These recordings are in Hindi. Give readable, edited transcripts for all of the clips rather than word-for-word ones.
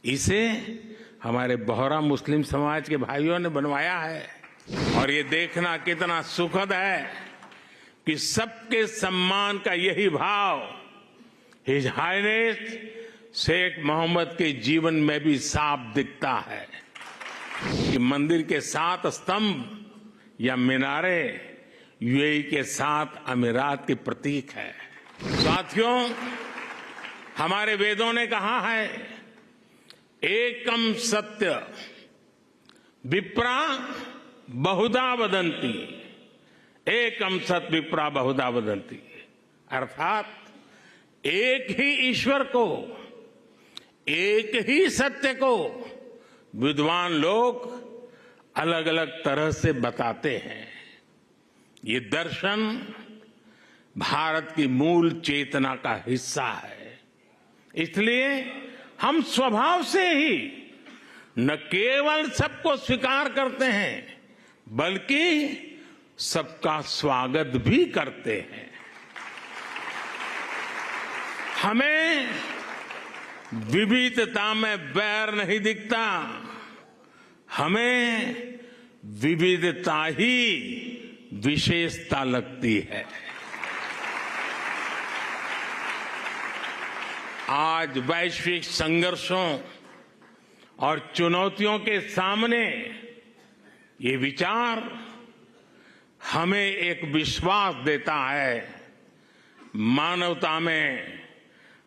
इसे हमारे बोहरा मुस्लिम समाज के भाइयों ने बनवाया है और ये देखना कितना सुखद है कि सबके सम्मान का यही भाव हिज हाइनेस शेख मोहम्मद के जीवन में भी साफ दिखता है कि मंदिर के 7 स्तंभ या मीनारे यूएई के 7 अमीरात के प्रतीक है। साथियों, हमारे वेदों ने कहा है, एकम सत्य विप्रा बहुधा वदंती, एकम सत्य विप्रा बहुधा वदंती, अर्थात एक ही ईश्वर को, एक ही सत्य को विद्वान लोग अलग अलग तरह से बताते हैं। ये दर्शन भारत की मूल चेतना का हिस्सा है। इसलिए हम स्वभाव से ही न केवल सबको स्वीकार करते हैं बल्कि सबका स्वागत भी करते हैं। हमें विविधता में बैर नहीं दिखता, हमें विविधता ही विशेषता लगती है। आज वैश्विक संघर्षों और चुनौतियों के सामने ये विचार हमें एक विश्वास देता है, मानवता में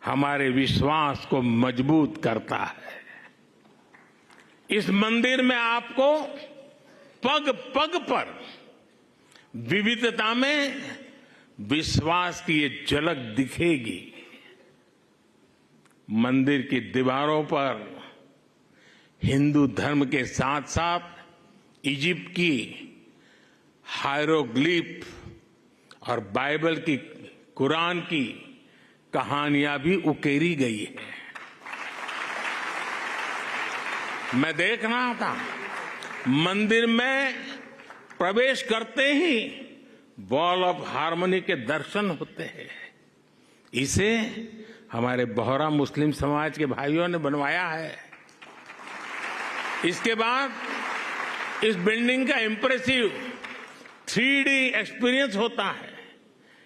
हमारे विश्वास को मजबूत करता है। इस मंदिर में आपको पग पग पर विविधता में विश्वास की ये झलक दिखेगी। मंदिर की दीवारों पर हिंदू धर्म के साथ साथ इजिप्ट की हायरोग्लिफ और बाइबल की, कुरान की कहानियां भी उकेरी गई है। मैं देख रहा था, मंदिर में प्रवेश करते ही वॉल ऑफ हार्मनी के दर्शन होते हैं। इसे हमारे बोहरा मुस्लिम समाज के भाइयों ने बनवाया है। इसके बाद इस बिल्डिंग का इंप्रेसिव 3D एक्सपीरियंस होता है।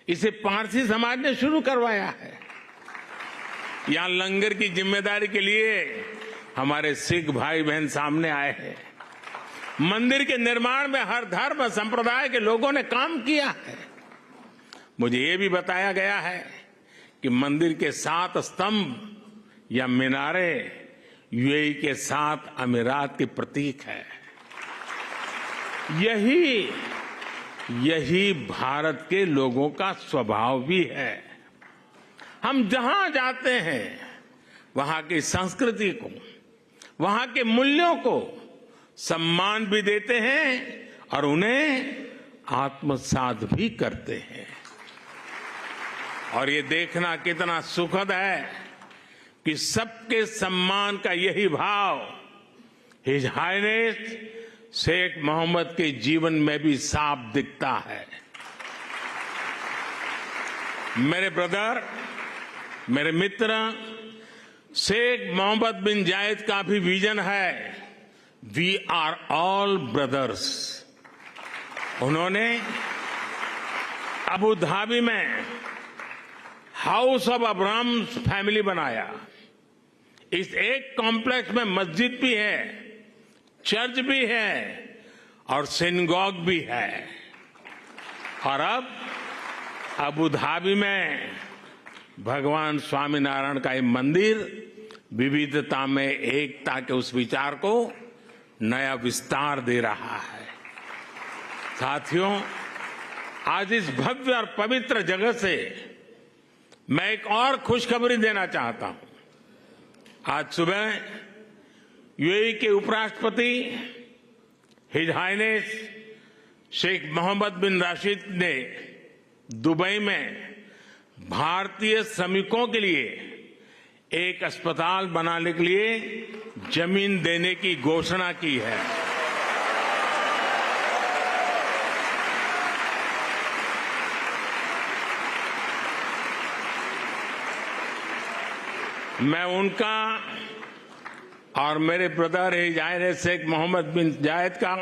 इसे पारसी समाज ने शुरू करवाया है। यहां लंगर की जिम्मेदारी के लिए हमारे सिख भाई बहन सामने आए हैं। मंदिर के निर्माण में हर धर्म संप्रदाय के लोगों ने काम किया है। मुझे ये भी बताया गया है कि मंदिर के 7 स्तंभ या मीनारे यूएई के 7 अमीरात के प्रतीक है। यही भारत के लोगों का स्वभाव भी है। हम जहां जाते हैं वहां की संस्कृति को, वहां के मूल्यों को सम्मान भी देते हैं और उन्हें आत्मसात भी करते हैं। और ये देखना कितना सुखद है कि सबके सम्मान का यही भाव हिज हाइनेस शेख मोहम्मद के जीवन में भी साफ दिखता है। मेरे ब्रदर, मेरे मित्र, शेख मोहम्मद बिन जायद का भी विजन है, वी आर ऑल ब्रदर्स। उन्होंने अबू धाबी में हाउस ऑफ अब्राहम फैमिली बनाया। इस एक कॉम्प्लेक्स में मस्जिद भी है, चर्च भी है और सिनगॉग भी है। और अब अबू धाबी में भगवान स्वामीनारायण का ये मंदिर विविधता में एकता के उस विचार को नया विस्तार दे रहा है। साथियों, आज इस भव्य और पवित्र जगह से मैं एक और खुशखबरी देना चाहता हूं। आज सुबह यूएई के उपराष्ट्रपति हिज हाइनेस शेख मोहम्मद बिन राशिद ने दुबई में भारतीय श्रमिकों के लिए एक अस्पताल बनाने के लिए जमीन देने की घोषणा की है। मैं उनका और मेरे ब्रदर जायद शेख मोहम्मद बिन जायद का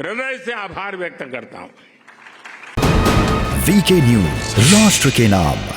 हृदय से आभार व्यक्त करता हूं। वीके न्यूज, राष्ट्र के नाम।